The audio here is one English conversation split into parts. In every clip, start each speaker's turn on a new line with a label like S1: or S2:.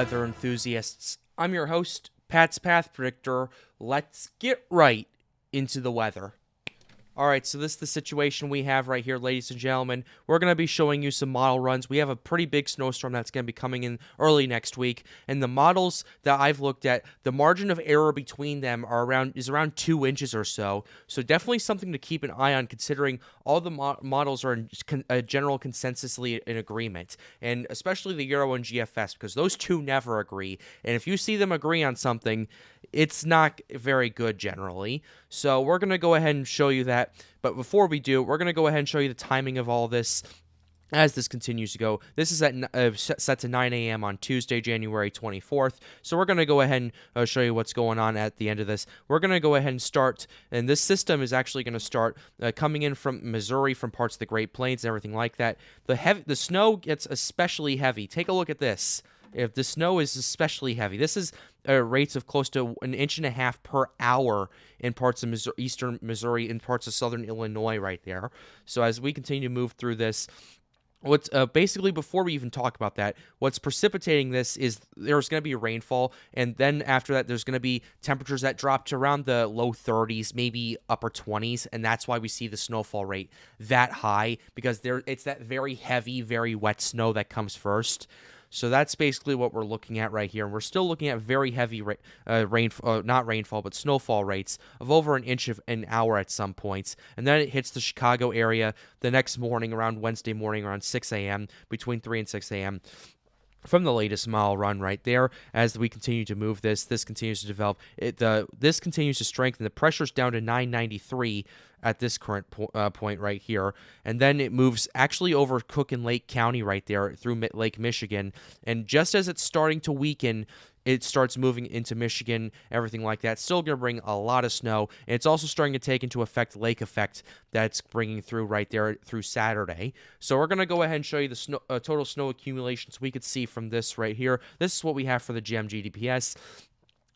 S1: weather enthusiasts. I'm your host, Pat's Path Predictor. Let's get right into the weather. Alright, so this is the situation we have right here, ladies and gentlemen. We're going to be showing you some model runs. We have a pretty big snowstorm that's going to be coming in early next week, and the models that I've looked at, the margin of error between them is around 2 inches or so. So definitely something to keep an eye on, considering all the models are in general consensusly in agreement, and especially the Euro and GFS, because those two never agree. And if you see them agree on something, it's not very good generally. So we're going to go ahead and show you that. But before we do, we're going to go ahead and show you the timing of all this as this continues to go. This is set to 9 a.m. on Tuesday, January 24th. So we're going to go ahead and show you what's going on at the end of this. We're going to go ahead and start, and this system is actually going to start coming in from Missouri, from parts of the Great Plains and everything like that. The snow gets especially heavy. Take a look at this. If the snow is especially heavy, this is rates of close to 1.5 inches per hour in parts of eastern Missouri and parts of southern Illinois right there. So as we continue to move through this, what's basically, before we even talk about that, what's precipitating this is there's going to be rainfall, and then after that there's going to be temperatures that drop to around the low 30s, maybe upper 20s, and that's why we see the snowfall rate that high, because it's that very heavy, very wet snow that comes first. So that's basically what we're looking at right here. And we're still looking at very heavy not rainfall, but snowfall rates of over 1 inch an hour at some points. And then it hits the Chicago area the next morning, around Wednesday morning, around 6 a.m., between 3 and 6 a.m., from the latest mile run right there. As we continue to move this continues to develop. This continues to strengthen. The pressure's down to 993 at this current point right here, and then it moves actually over Cook and Lake County right there through Lake Michigan, and just as it's starting to weaken, it starts moving into Michigan, everything like that. Still going to bring a lot of snow, and it's also starting to take into effect lake effect that's bringing through right there through Saturday. So we're going to go ahead and show you the total snow accumulations we could see from this right here. This is what we have for the GMGDPS.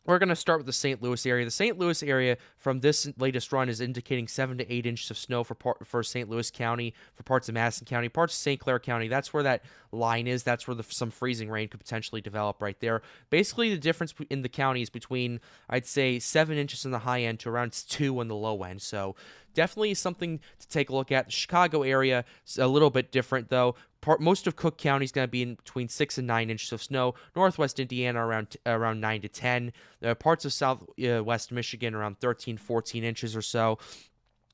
S1: We're going to start with the St. Louis area. The St. Louis area from this latest run is indicating 7 to 8 inches of snow for St. Louis County, for parts of Madison County, parts of St. Clair County. That's where that line is. That's where some freezing rain could potentially develop right there. Basically, the difference in the counties between, I'd say, 7 inches in the high end to around 2 on the low end. So definitely something to take a look at. The Chicago area is a little bit different, though. Most of Cook County is going to be in between 6 and 9 inches of snow. Northwest Indiana around 9 to 10. Parts of southwest Michigan around 13, 14 inches or so.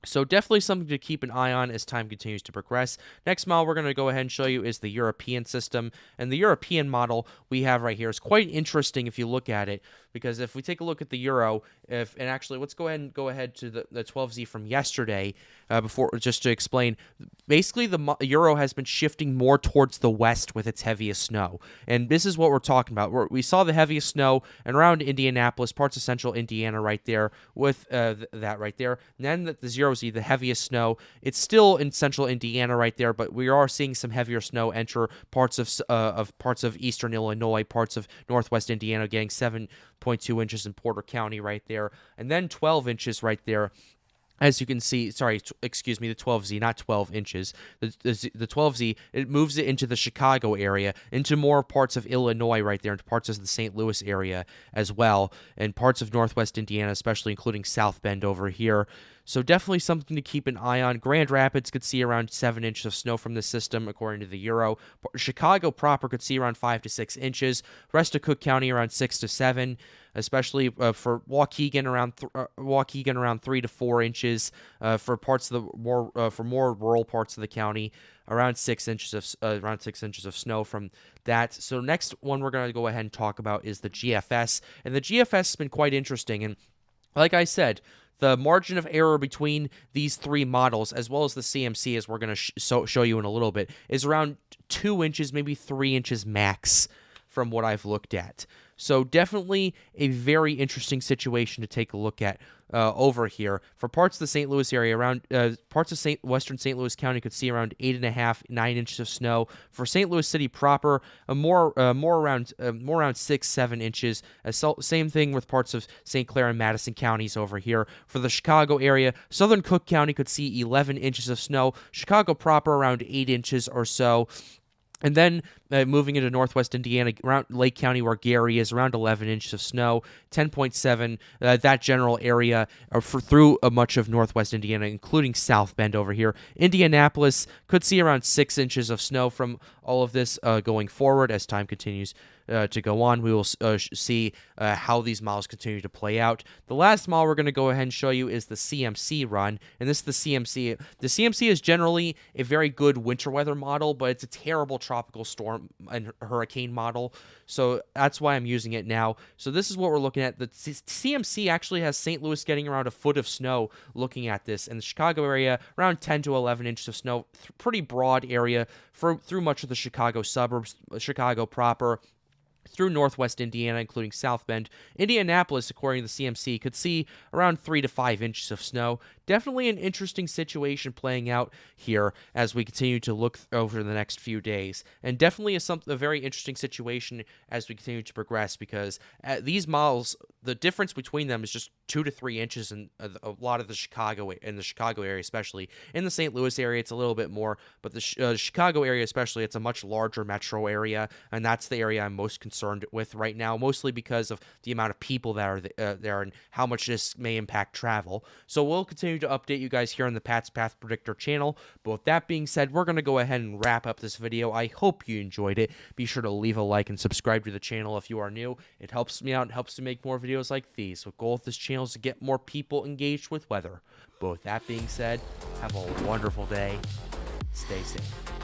S1: So definitely something to keep an eye on as time continues to progress. Next model we're going to go ahead and show you is the European system. And the European model we have right here is quite interesting if you look at it, because if we take a look at the Euro, and actually let's go ahead to the 12Z from yesterday, before, just to explain. Basically, the Euro has been shifting more towards the west with its heaviest snow, and this is what we're talking about. We saw the heaviest snow and around Indianapolis, parts of central Indiana right there, with that right there. And then the 0Z, the heaviest snow, it's still in central Indiana right there, but we are seeing some heavier snow enter parts of eastern Illinois, parts of northwest Indiana, getting 7.2 inches in Porter County right there, and then 12 inches right there. As you can see, excuse me, the 12Z, not 12 inches. The 12Z, it moves it into the Chicago area, into more parts of Illinois right there, into parts of the St. Louis area as well, and parts of northwest Indiana, especially including South Bend over here. So definitely something to keep an eye on. Grand Rapids could see around 7 inches of snow from this system, according to the Euro. Chicago proper could see around 5 to 6 inches. Rest of Cook County around 6 to 7, especially for Waukegan around 3 to 4 inches. For parts of the more rural parts of the county, around 6 inches of snow from that. So next one we're going to go ahead and talk about is the GFS, and the GFS has been quite interesting. And like I said, the margin of error between these three models, as well as the CMC, as we're going to show you in a little bit, is around 2 inches, maybe 3 inches max from what I've looked at. So definitely a very interesting situation to take a look at over here. For parts of the St. Louis area, around parts of western St. Louis County could see around 8.5, 9 inches of snow. For St. Louis City proper, more around 6, 7 inches. Same thing with parts of St. Clair and Madison counties over here. For the Chicago area, southern Cook County could see 11 inches of snow. Chicago proper around 8 inches or so. And then moving into northwest Indiana, around Lake County where Gary is, around 11 inches of snow, 10.7, that general area through much of northwest Indiana, including South Bend over here. Indianapolis could see around 6 inches of snow from all of this going forward as time continues to go on. We will see how these models continue to play out. The last model we're going to go ahead and show you is the CMC run, and this is the CMC. The CMC is generally a very good winter weather model, but it's a terrible tropical storm and hurricane model, so that's why I'm using it now. So this is what we're looking at. The CMC actually has St. Louis getting around a foot of snow looking at this, and the Chicago area around 10 to 11 inches of snow, pretty broad area through much of the Chicago suburbs, Chicago proper, through northwest Indiana, including South Bend. Indianapolis, according to the CMC, could see around 3 to 5 inches of snow. Definitely an interesting situation playing out here as we continue to look over the next few days. And definitely a very interesting situation as we continue to progress, because these models, the difference between them is just 2 to 3 inches in a lot of the Chicago area, especially. In the St. Louis area, it's a little bit more, but the Chicago area especially, it's a much larger metro area, and that's the area I'm most concerned with right now, mostly because of the amount of people that are there and how much this may impact travel. So we'll continue to update you guys here on the Pat's Path Predictor channel. But with that being said, we're going to go ahead and wrap up this video. I hope you enjoyed it. Be sure to leave a like and subscribe to the channel if you are new. It helps me out and helps to make more videos like these. The goal of this channel is to get more people engaged with weather. But with that being said, have a wonderful day. Stay safe.